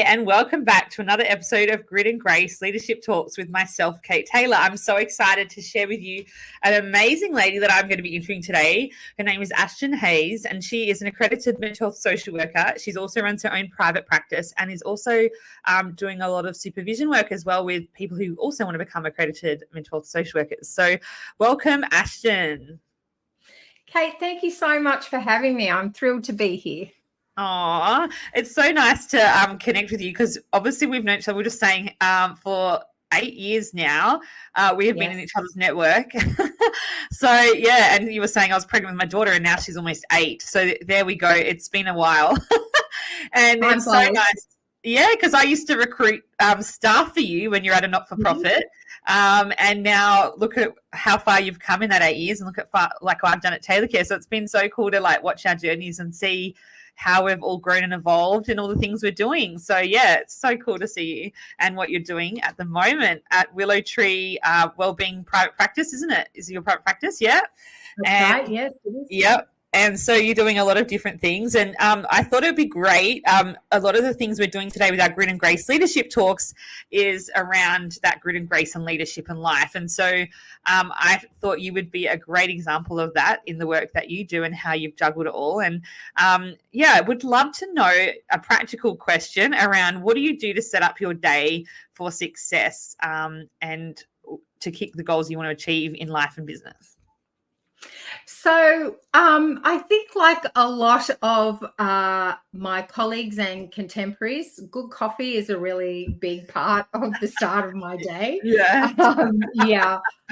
and welcome back to another episode of Grit and Grace Leadership Talks with myself, Kate Taylor. I'm so excited to share with you an amazing lady that I'm going to be interviewing today. Her name is Ashton Hayes, and she is an accredited mental health social worker. She's also runs her own private practice and is also doing a lot of supervision work as well with people who also want to become accredited mental health social workers. So welcome, Ashton. Kate, thank you so much for having me. I'm thrilled to be here. Oh, it's so nice to connect with you because obviously we've known each other. We're just saying for 8 years now. We have been in each other's network. So, yeah, and you were saying I was pregnant with my daughter and now she's almost 8. So there we go. It's been a while. And it's so nice. Yeah, because I used to recruit staff for you when you're at a not-for-profit. And now look at how far you've come in that 8 years and look at what I've done at Taylor Care. So it's been so cool to watch our journeys and see how we've all grown and evolved and all the things we're doing. So, yeah, it's so cool to see you and what you're doing at the moment at Willow Tree Wellbeing private practice, isn't it? Is it your private practice? Yeah. That's right. Yes, it is. Yep. And so you're doing a lot of different things. And I thought it would be great. A lot of the things we're doing today with our Grit and Grace Leadership Talks is around that grit and grace and leadership and life. And so I thought you would be a great example of that in the work that you do and how you've juggled it all. And I would love to know a practical question around what do you do to set up your day for success and to kick the goals you want to achieve in life and business? So I think like a lot of my colleagues and contemporaries, good coffee is a really big part of the start of my day. Yeah.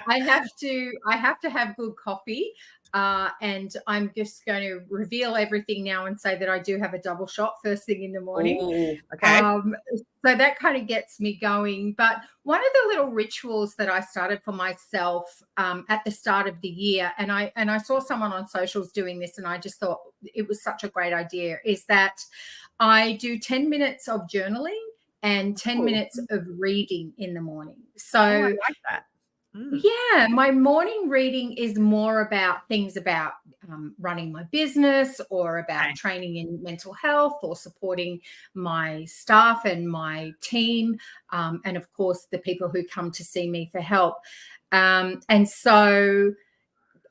I have to have good coffee. And I'm just going to reveal everything now and say that I do have a double shot first thing in the morning. Ooh, okay. So that kind of gets me going. But one of the little rituals that I started for myself at the start of the year, and I saw someone on socials doing this, and I just thought it was such a great idea, is that I do 10 minutes of journaling and 10 minutes of reading in the morning. So I like that. Yeah, my morning reading is more about things about running my business or about training in mental health or supporting my staff and my team and, of course, the people who come to see me for help. And so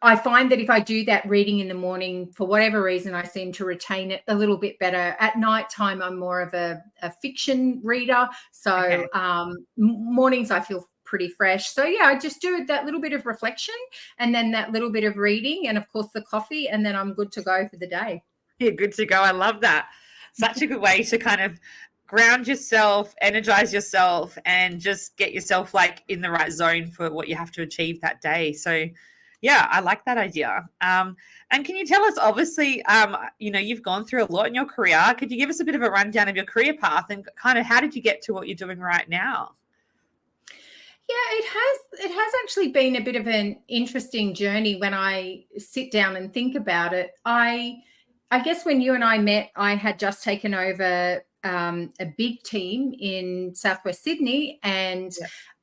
I find that if I do that reading in the morning, for whatever reason, I seem to retain it a little bit better. At nighttime, I'm more of a fiction reader. So mornings I feel pretty fresh. So I just do that little bit of reflection and then that little bit of reading and of course the coffee, and then I'm good to go for the day. Yeah, good to go. I love that. Such a good way to kind of ground yourself, energize yourself, and just get yourself in the right zone for what you have to achieve that day. So I like that idea. And can you tell us, obviously, you've gone through a lot in your career. Could you give us a bit of a rundown of your career path and kind of how did you get to what you're doing right now? Yeah, it has actually been a bit of an interesting journey when I sit down and think about it. I guess when you and I met, I had just taken over a big team in Southwest Sydney and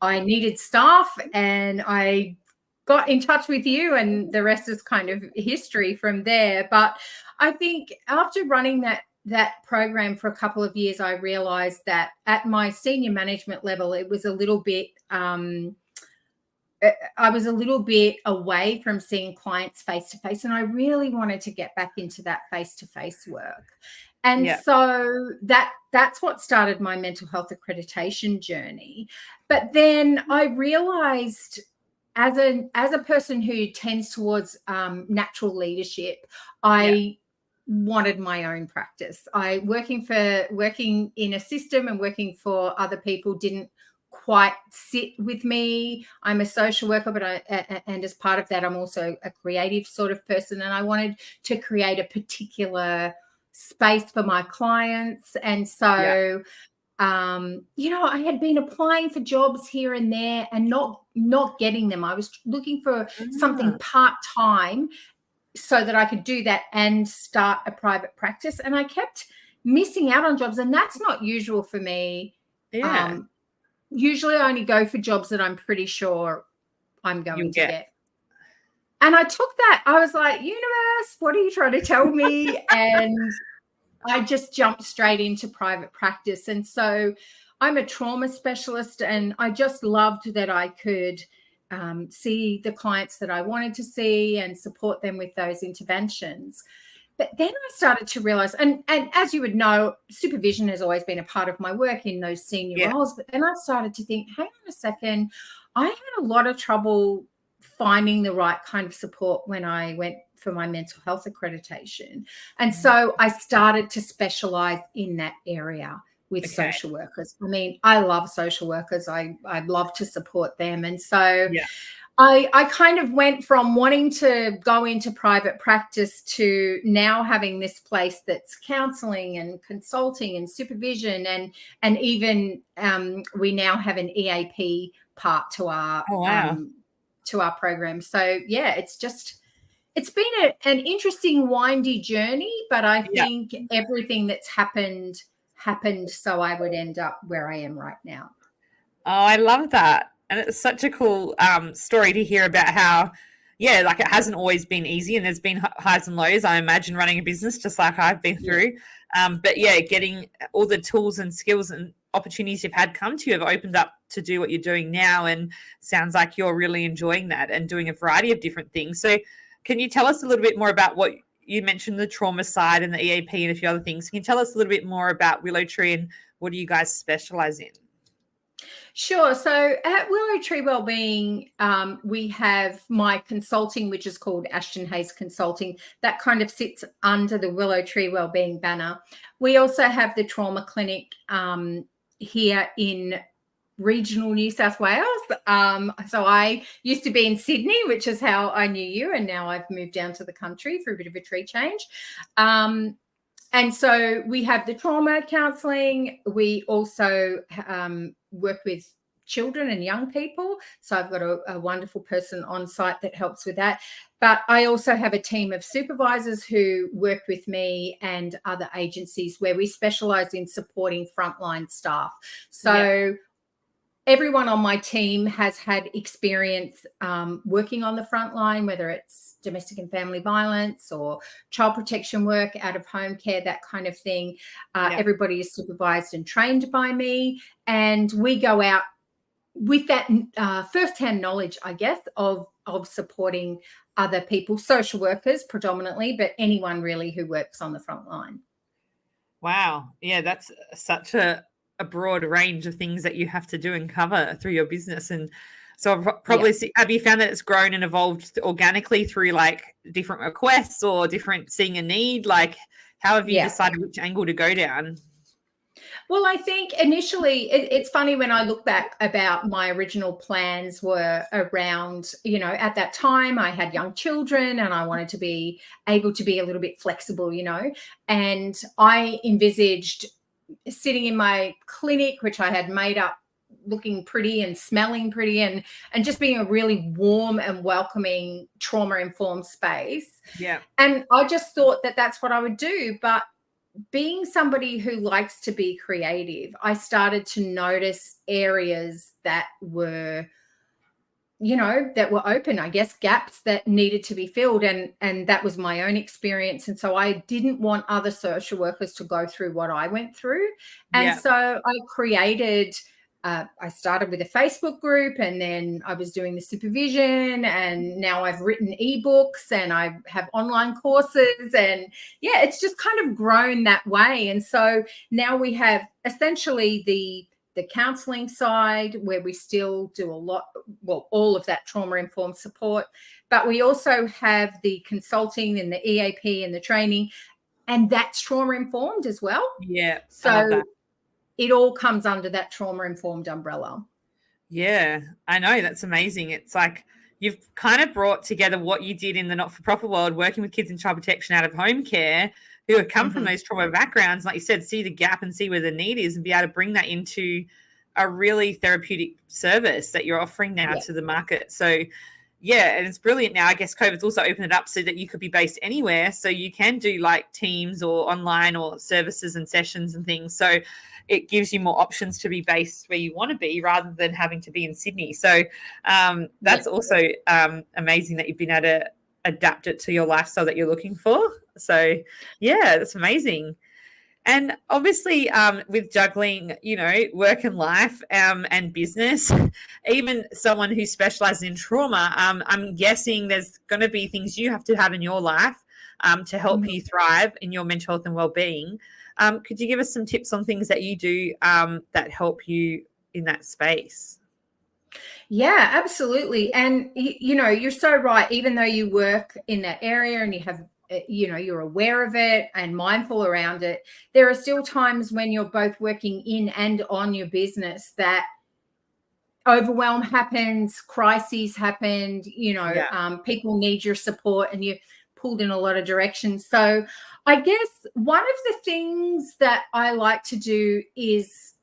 I needed staff, and I got in touch with you and the rest is kind of history from there. But I think after running that program for a couple of years, I realized that at my senior management level, it was a little bit, I was a little bit away from seeing clients face to face, and I really wanted to get back into that face to face work. And so that's what started my mental health accreditation journey. But then I realized as a person who tends towards natural leadership, I wanted my own practice. Working in a system and working for other people didn't quite sit with me. I'm a social worker, but and as part of that, I'm also a creative sort of person, and I wanted to create a particular space for my clients. And so I had been applying for jobs here and there and not getting them. I was looking for something part-time so that I could do that and start a private practice. And I kept missing out on jobs, and that's not usual for me. Usually I only go for jobs that I'm pretty sure I'm going to get. And I took that. I was like, universe, what are you trying to tell me? And I just jumped straight into private practice. And so I'm a trauma specialist, and I just loved that I could see the clients that I wanted to see and support them with those interventions. But then I started to realize, and as you would know, supervision has always been a part of my work in those senior roles. But then I started to think, hang on a second, I had a lot of trouble finding the right kind of support when I went for my mental health accreditation. And so I started to specialize in that area with social workers. I mean, I love social workers. I love to support them. And so I kind of went from wanting to go into private practice to now having this place that's counseling and consulting and supervision, and even we now have an EAP part to our program. So yeah, it's been an interesting, windy journey, but I think everything that's happened so I would end up where I am right now. Oh, I love that. And it's such a cool story to hear about how, like it hasn't always been easy, and there's been highs and lows, I imagine, running a business just like I've been through. But getting all the tools and skills and opportunities you've had come to you have opened up to do what you're doing now. And sounds like you're really enjoying that and doing a variety of different things. So can you tell us a little bit more about what you mentioned, the trauma side and the EAP and a few other things? Can you tell us a little bit more about Willow Tree and what do you guys specialize in? Sure. So at Willow Tree Wellbeing, we have my consulting, which is called Ashton Hayes Consulting. That kind of sits under the Willow Tree Wellbeing banner. We also have the trauma clinic here in regional New South Wales. So I used to be in Sydney, which is how I knew you, and now I've moved down to the country for a bit of a tree change. And so we have the trauma counselling. We also work with children and young people. So I've got a wonderful person on site that helps with that. But I also have a team of supervisors who work with me and other agencies where we specialise in supporting frontline staff. So everyone on my team has had experience working on the front line, whether it's domestic and family violence or child protection work, out of home care, that kind of thing. Everybody is supervised and trained by me, and we go out with that first-hand knowledge, I guess, of supporting other people, social workers predominantly, but anyone really who works on the front line. Wow. Yeah, that's such a broad range of things that you have to do and cover through your business. And so probably have you found that it's grown and evolved organically through like different requests or different seeing a need? Like how have you decided which angle to go down? Well, I think initially it's funny when I look back about my original plans were around, at that time I had young children and I wanted to be able to be a little bit flexible, and I envisaged sitting in my clinic, which I had made up, looking pretty and smelling pretty, and just being a really warm and welcoming trauma-informed space. Yeah. And I just thought that that's what I would do. But being somebody who likes to be creative, I started to notice areas that were open, I guess, gaps that needed to be filled. And that was my own experience. And so I didn't want other social workers to go through what I went through. And so I created, I started with a Facebook group, and then I was doing the supervision, and now I've written ebooks and I have online courses, and it's just kind of grown that way. And so now we have essentially the counseling side, where we still do all of that trauma-informed support, but we also have the consulting and the EAP and the training, and that's trauma-informed as well. Yeah. So it all comes under that trauma-informed umbrella. Yeah, I know. That's amazing. It's like you've kind of brought together what you did in the not-for-profit world, working with kids in child protection, out of home care, who have come from those trauma backgrounds, like you said, see the gap and see where the need is and be able to bring that into a really therapeutic service that you're offering now to the market. So, and it's brilliant now. I guess COVID's also opened it up so that you could be based anywhere. So you can do like teams or online or services and sessions and things. So it gives you more options to be based where you want to be rather than having to be in Sydney. So that's also amazing that you've been able to adapt it to your lifestyle that you're looking for. So, that's amazing. And obviously, with juggling, work and life and business, even someone who specializes in trauma, I'm guessing there's going to be things you have to have in your life to help you thrive in your mental health and well-being. Could you give us some tips on things that you do that help you in that space? Yeah, absolutely. And, you're so right. Even though you work in that area and you have, you're aware of it and mindful around it, there are still times when you're both working in and on your business that overwhelm happens, crises happen, people need your support and you're pulled in a lot of directions. So I guess one of the things that I like to do is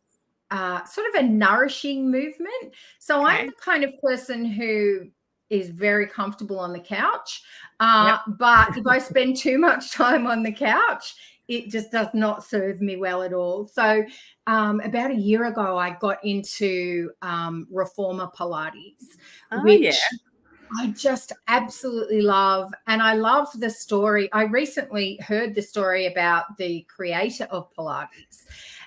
sort of a nourishing movement. So I'm the kind of person who is very comfortable on the couch, but if I spend too much time on the couch, it just does not serve me well at all. So about a year ago, I got into Reformer Pilates, which I just absolutely love. And I love the story. I recently heard the story about the creator of Pilates.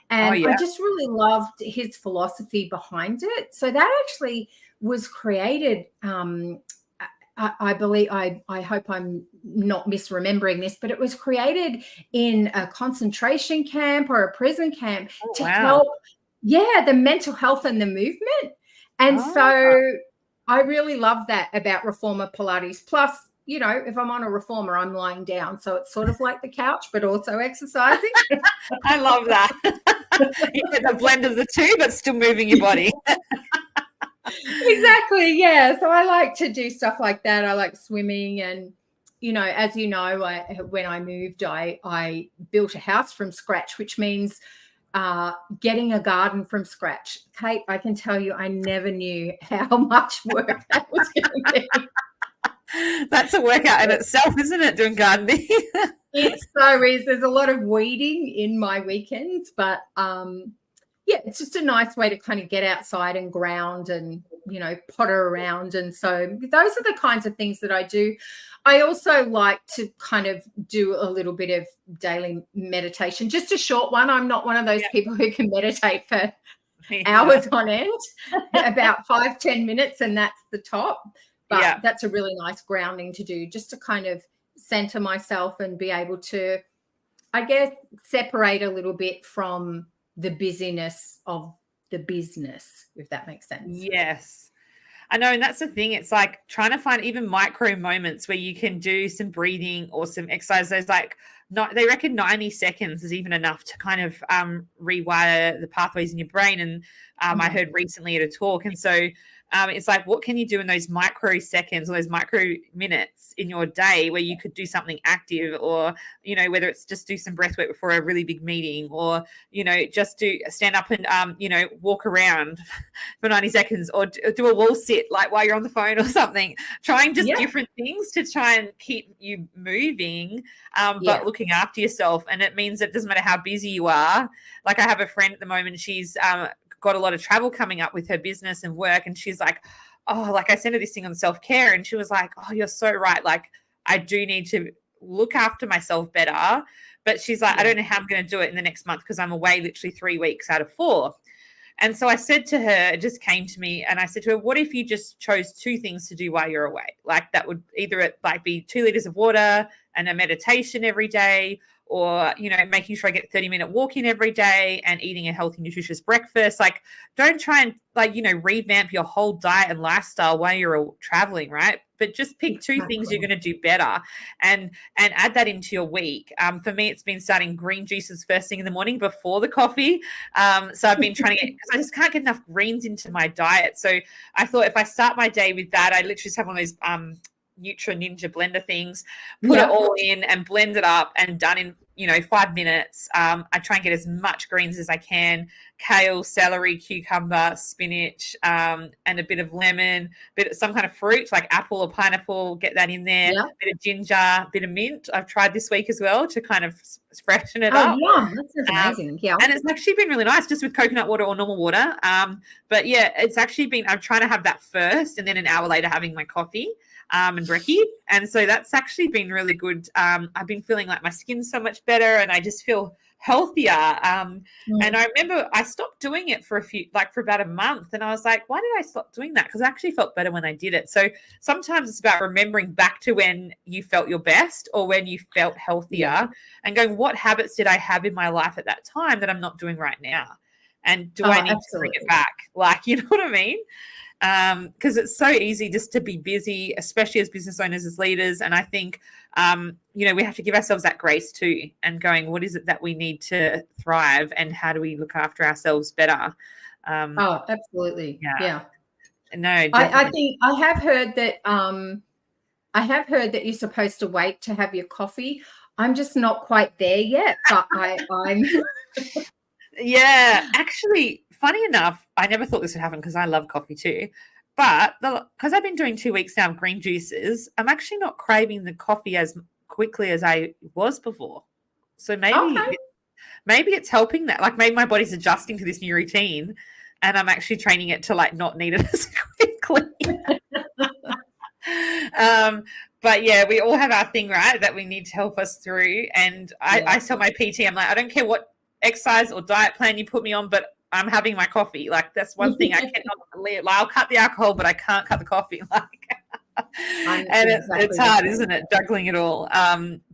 And I just really loved his philosophy behind it. So that actually was created, I believe, I hope I'm not misremembering this, but it was created in a concentration camp or a prison camp to help, the mental health and the movement. And so I really love that about Reformer Pilates. Plus, if I'm on a reformer, I'm lying down. So it's sort of like the couch, but also exercising. I love that. You get the blend of the two, but still moving your body. Exactly. Yeah. So I like to do stuff like that. I like swimming. And, as you know, when I moved, I built a house from scratch, which means getting a garden from scratch. Kate, I can tell you, I never knew how much work that was going to be. That's a workout in itself, isn't it, doing gardening? It so is. There's a lot of weeding in my weekends, but it's just a nice way to kind of get outside and ground and, potter around. And so those are the kinds of things that I do. I also like to kind of do a little bit of daily meditation, just a short one. I'm not one of those people who can meditate for hours on end, about 5-10 minutes, and that's the top. But that's a really nice grounding to do, just to kind of center myself and be able to, I guess, separate a little bit from the busyness of the business, if that makes sense. Yes. I know. And that's the thing. It's like trying to find even micro moments where you can do some breathing or some exercise. There's they reckon 90 seconds is even enough to kind of rewire the pathways in your brain. And I heard recently at a talk. And so it's like, what can you do in those micro seconds or those micro minutes in your day where you could do something active, or, whether it's just do some breath work before a really big meeting, or, just do stand up and, walk around for 90 seconds, or do a wall sit like while you're on the phone or something, trying just different things to try and keep you moving, but looking after yourself. And it means it doesn't matter how busy you are. Like I have a friend at the moment, she's got a lot of travel coming up with her business and work, and she's like, I sent her this thing on self-care, and she was like, you're so right, like I do need to look after myself better. But she's like, I don't know how I'm going to do it in the next month because I'm away literally 3 weeks out of 4. And so I said to her, it just came to me, and I said to her, what if you just chose 2 things to do while you're away? Like that would either be 2 liters of water and a meditation every day, or, making sure I get 30-minute walk in every day and eating a healthy, nutritious breakfast. Like, don't try and revamp your whole diet and lifestyle while you're traveling, right? But just pick 2 things you're going to do better and add that into your week. For me, it's been starting green juices first thing in the morning before the coffee. So I've been trying to because I just can't get enough greens into my diet. So I thought if I start my day with that, I literally just have one of those Nutra Ninja blender things, put it all in and blend it up, and done in 5 minutes. I try and get as much greens as I can: kale, celery, cucumber, spinach, and a bit of lemon, some kind of fruit like apple or pineapple, get that in there, a bit of ginger, bit of mint I've tried this week as well to kind of freshen it up. That's amazing. And it's actually been really nice just with coconut water or normal water, but it's actually been, I'm trying to have that first and then an hour later having my coffee and brekkie, and so that's actually been really good. I've been feeling like my skin's so much better, and I just feel healthier. And I remember I stopped doing it for about a month, and I was like, why did I stop doing that? Because I actually felt better when I did it. So sometimes it's about remembering back to when you felt your best or when you felt healthier and going, what habits did I have in my life at that time that I'm not doing right now? And do I need to bring it back? Like, you know what I mean? Because it's so easy just to be busy, especially as business owners, as leaders. And I think, we have to give ourselves that grace too, and going, what is it that we need to thrive, and how do we look after ourselves better? Absolutely. Yeah. No, I think I have heard that you're supposed to wait to have your coffee. I'm just not quite there yet, but I'm Yeah, actually, funny enough, I never thought this would happen because I love coffee too. But because I've been doing 2 weeks now of green juices, I'm actually not craving the coffee as quickly as I was before. So maybe it's helping that. Like, maybe my body's adjusting to this new routine, and I'm actually training it to like not need it as quickly. But yeah, we all have our thing, right, that we need to help us through. And I tell my PT, I'm like, I don't care what exercise or diet plan you put me on, but I'm having my coffee. Like, that's one thing I cannot leave. Like, I'll cut the alcohol, but I can't cut the coffee. Like, and it's hard, isn't it, juggling it all?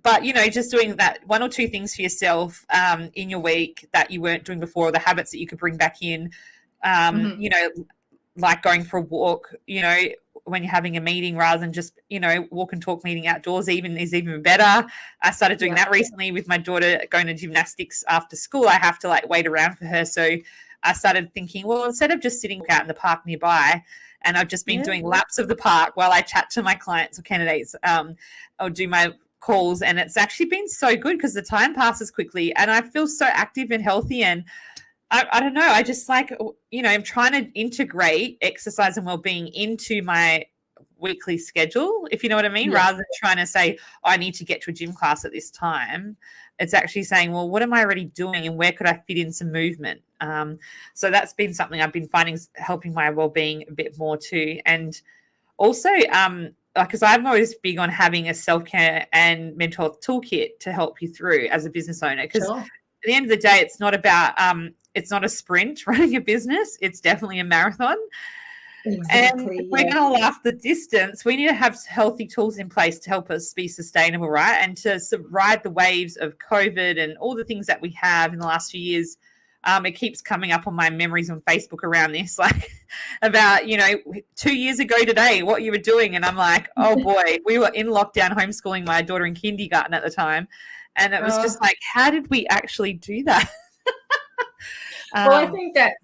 But just doing that 1 or 2 things for yourself in your week that you weren't doing before, the habits that you could bring back in, like going for a walk, when you're having a meeting, rather than just, walk and talk meeting outdoors is even better. I started doing that recently with my daughter going to gymnastics after school. I have to like wait around for her. So I started thinking, well, instead of just sitting out in the park nearby, and I've just been doing laps of the park while I chat to my clients or candidates, or do my calls. And it's actually been so good because the time passes quickly and I feel so active and healthy. And I don't know. I just like, I'm trying to integrate exercise and wellbeing into my weekly schedule, if you know what I mean, rather than trying to say, I need to get to a gym class at this time. It's actually saying, well, what am I already doing and where could I fit in some movement? So that's been something I've been finding helping my wellbeing a bit more too. And also, because I'm always big on having a self-care and mental health toolkit to help you through as a business owner. Because at the end of the day, it's not about it's not a sprint running a business. It's definitely a marathon. Exactly, and if we're going to last the distance, we need to have healthy tools in place to help us be sustainable, right? And to ride the waves of COVID and all the things that we have in the last few years. It keeps coming up on my memories on Facebook around this, like about, 2 years ago today, what you were doing. And I'm like, oh boy, we were in lockdown homeschooling my daughter in kindergarten at the time. And it was just like, how did we actually do that? Well, I think that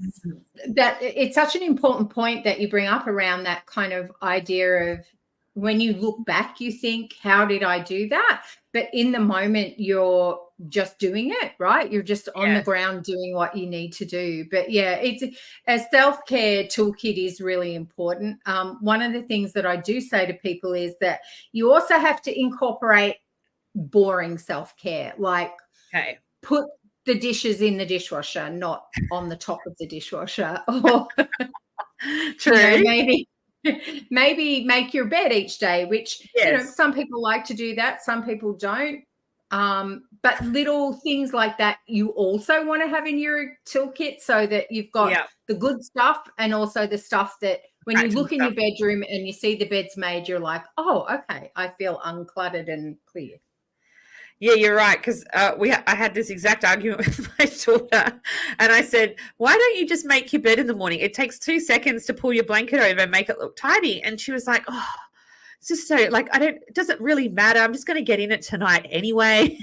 it's such an important point that you bring up around that kind of idea of when you look back, you think, how did I do that? But in the moment, you're just doing it, right? You're just on the ground doing what you need to do. But it's a self-care toolkit is really important. One of the things that I do say to people is that you also have to incorporate boring self-care, like put the dishes in the dishwasher, not on the top of the dishwasher. Or true. Maybe make your bed each day, which some people like to do that, some people don't. But little things like that you also want to have in your toolkit so that you've got the good stuff and also the stuff that when you look in your bedroom and you see the bed's made, you're like, oh, okay, I feel uncluttered and clear. Yeah, you're right. Because I had this exact argument with my daughter, and I said, "Why don't you just make your bed in the morning? It takes 2 seconds to pull your blanket over and make it look tidy." And she was like, "Oh, it's just so like it doesn't really matter. I'm just going to get in it tonight anyway."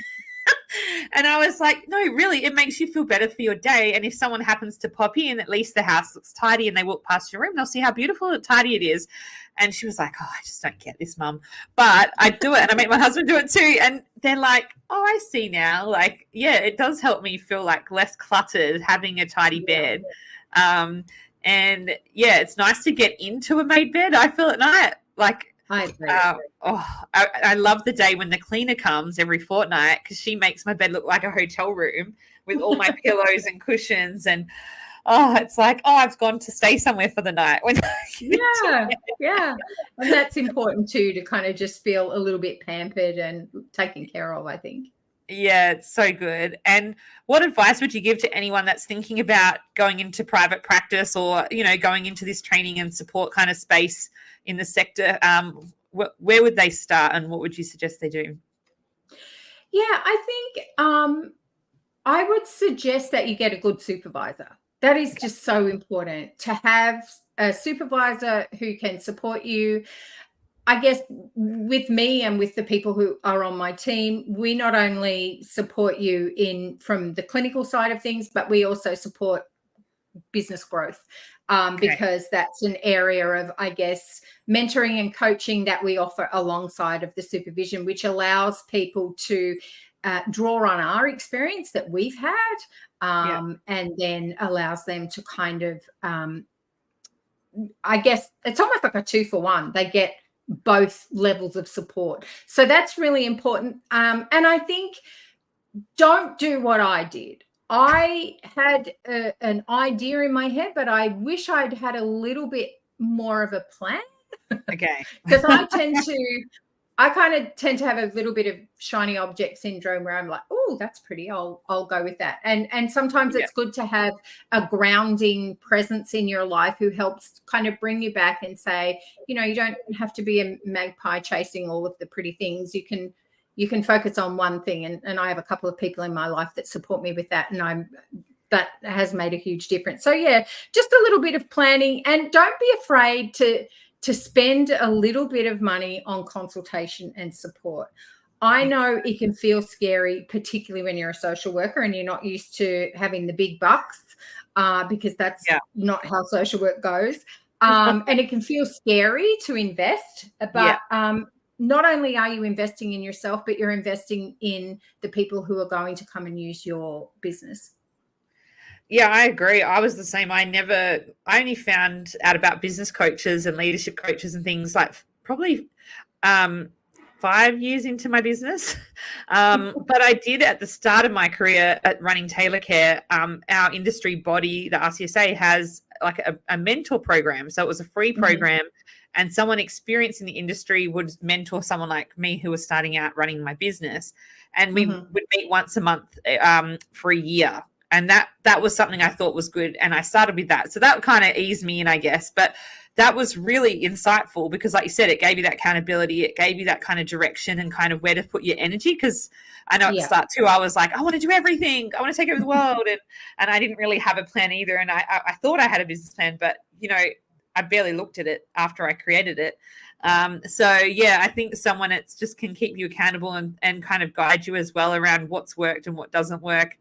And I was like, "No, really, it makes you feel better for your day. And if someone happens to pop in, at least the house looks tidy, and they walk past your room, they'll see how beautiful and tidy it is." And she was like, "Oh, I just don't get this, Mum." But I do it, and I make my husband do it too. And they're like, "Oh, I see now." Like, yeah, it does help me feel like less cluttered having a tidy bed. And yeah, it's nice to get into a made bed. I feel at night like. I love the day when the cleaner comes every fortnight because she makes my bed look like a hotel room with all my pillows and cushions and it's like, I've gone to stay somewhere for the night. Yeah. And that's important too, to kind of just feel a little bit pampered and taken care of, I think. Yeah, it's so good. And what advice would you give to anyone that's thinking about going into private practice or, going into this training and support kind of space in the sector? Where would they start and what would you suggest they do? Yeah, I think I would suggest that you get a good supervisor. That is just so important, to have a supervisor who can support you. I guess with me and with the people who are on my team, we not only support you from the clinical side of things, but we also support business growth, because that's an area of, I guess, mentoring and coaching that we offer alongside of the supervision, which allows people to draw on our experience that we've had, and then allows them to kind of, I guess it's almost like a 2-for-1. They get both levels of support. So that's really important. And I think don't do what I did. I had an idea in my head, but I wish I'd had a little bit more of a plan. Okay. Because I kind of tend to have a little bit of shiny object syndrome where I'm like, oh, that's pretty. I'll go with that. And sometimes it's good to have a grounding presence in your life who helps kind of bring you back and say, you don't have to be a magpie chasing all of the pretty things. You can focus on one thing. And I have a couple of people in my life that support me with that. And that has made a huge difference. So yeah, just a little bit of planning, and don't be afraid to spend a little bit of money on consultation and support. I know it can feel scary, particularly when you're a social worker and you're not used to having the big bucks, because that's not how social work goes. And it can feel scary to invest, but not only are you investing in yourself, but you're investing in the people who are going to come and use your business. Yeah, I agree. I was the same. I only found out about business coaches and leadership coaches and things like probably 5 years into my business. But I did at the start of my career at running Taylor Care. Our industry body, the RCSA, has like a mentor program. So it was a free program, and someone experienced in the industry would mentor someone like me who was starting out running my business. And we would meet once a month for a year. And that was something I thought was good. And I started with that. So that kind of eased me in, I guess. But that was really insightful because, like you said, it gave you that accountability. It gave you that kind of direction and kind of where to put your energy. Because I know at the start too, I was like, I want to do everything. I want to take over the world. And I didn't really have a plan either. And I thought I had a business plan, but, I barely looked at it after I created it. So, yeah, I think someone that's just can keep you accountable and kind of guide you as well around what's worked and what doesn't work.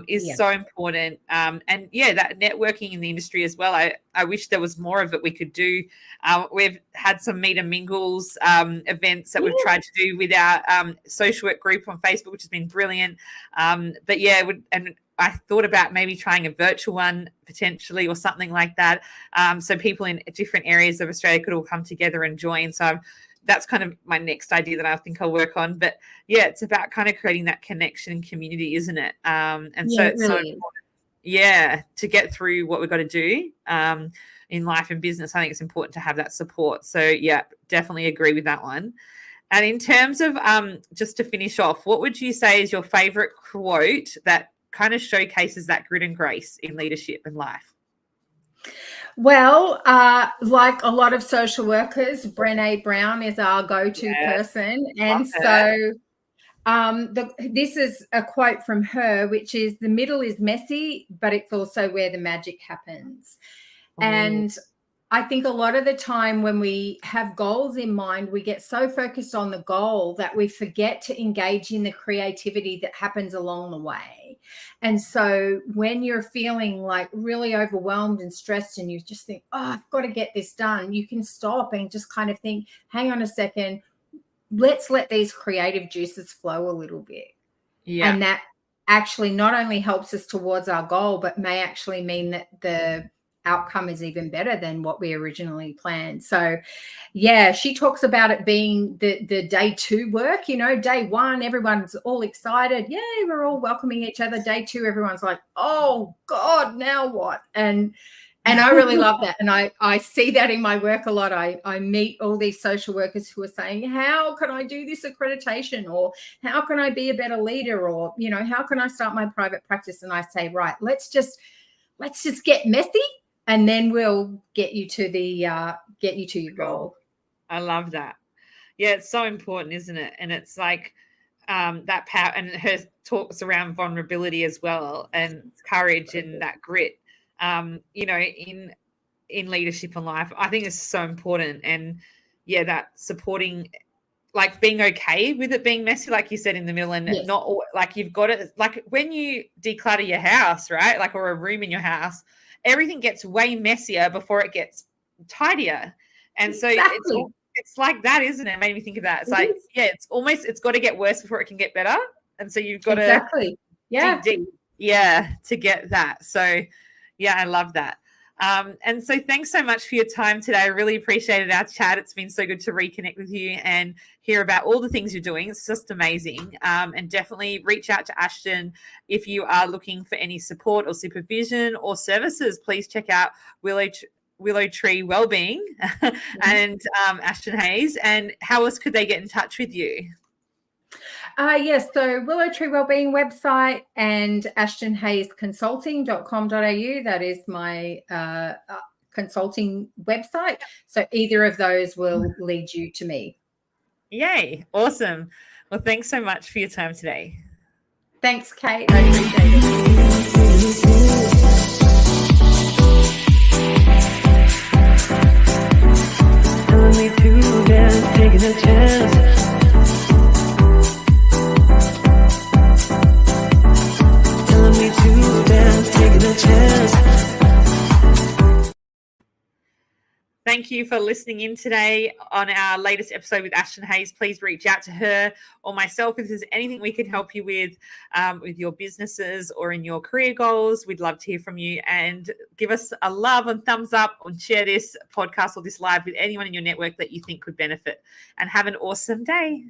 Is so important. And that networking in the industry as well. I wish there was more of it we could do. We've had some meet and mingles events that we've tried to do with our social work group on Facebook, which has been brilliant. But and I thought about maybe trying a virtual one potentially or something like that. So people in different areas of Australia could all come together and join. So that's kind of my next idea that I think I'll work on. But yeah, it's about kind of creating that connection and community, isn't it? So it's so important, to get through what we've got to do in life and business. I think it's important to have that support. So yeah, definitely agree with that one. And in terms of just to finish off, what would you say is your favorite quote that kind of showcases that grit and grace in leadership and life? Well, like a lot of social workers, Brené Brown is our go-to person. And so this is a quote from her, which is, "The middle is messy, but it's also where the magic happens." And I think a lot of the time when we have goals in mind, we get so focused on the goal that we forget to engage in the creativity that happens along the way. And so when you're feeling like really overwhelmed and stressed and you just think, oh, I've got to get this done, you can stop and just kind of think, hang on a second, let's let these creative juices flow a little bit. Yeah. And that actually not only helps us towards our goal, but may actually mean that the outcome is even better than what we originally planned. So yeah, she talks about it being the day 2 work. Day 1, everyone's all excited. Yay, we're all welcoming each other. Day 2, everyone's like, oh God, now what? And And I really love that. And I see that in my work a lot. I meet all these social workers who are saying, how can I do this accreditation? Or how can I be a better leader? Or, how can I start my private practice? And I say, right, let's just get messy, and then we'll get you to your goal. I love that. Yeah, it's so important, isn't it? And it's like that power, and her talks around vulnerability as well, and courage and that grit. In leadership and life, I think it's so important. And yeah, that supporting, like being okay with it being messy, like you said in the middle, and yes. not like you've got it, like when you declutter your house, right? Like, or a room in your house, everything gets way messier before it gets tidier. And so it's like that, isn't it? It made me think of that. It's like, yeah, it's got to get worse before it can get better. And so you've got to dig deep, to get that. So yeah, I love that. And so thanks so much for your time today. I really appreciated our chat. It's been so good to reconnect with you and hear about all the things you're doing. It's just amazing. And definitely reach out to Ashton if you are looking for any support or supervision or services. Please check out Willow Tree Wellbeing and Ashton Hayes. And how else could they get in touch with you? Yes, so Willow Tree Wellbeing website and ashtonhayesconsulting.com.au. That is my consulting website. So either of those will lead you to me. Yay. Awesome. Well, thanks so much for your time today. Thanks, Kate. I appreciate it. Telling me to dance, taking a chance. Thank you for listening in today on our latest episode with Ashton Hayes. Please reach out to her or myself if there's anything we can help you with your businesses or in your career goals. We'd love to hear from you, and give us a love and thumbs up, and share this podcast or this live with anyone in your network that you think could benefit. And have an awesome day.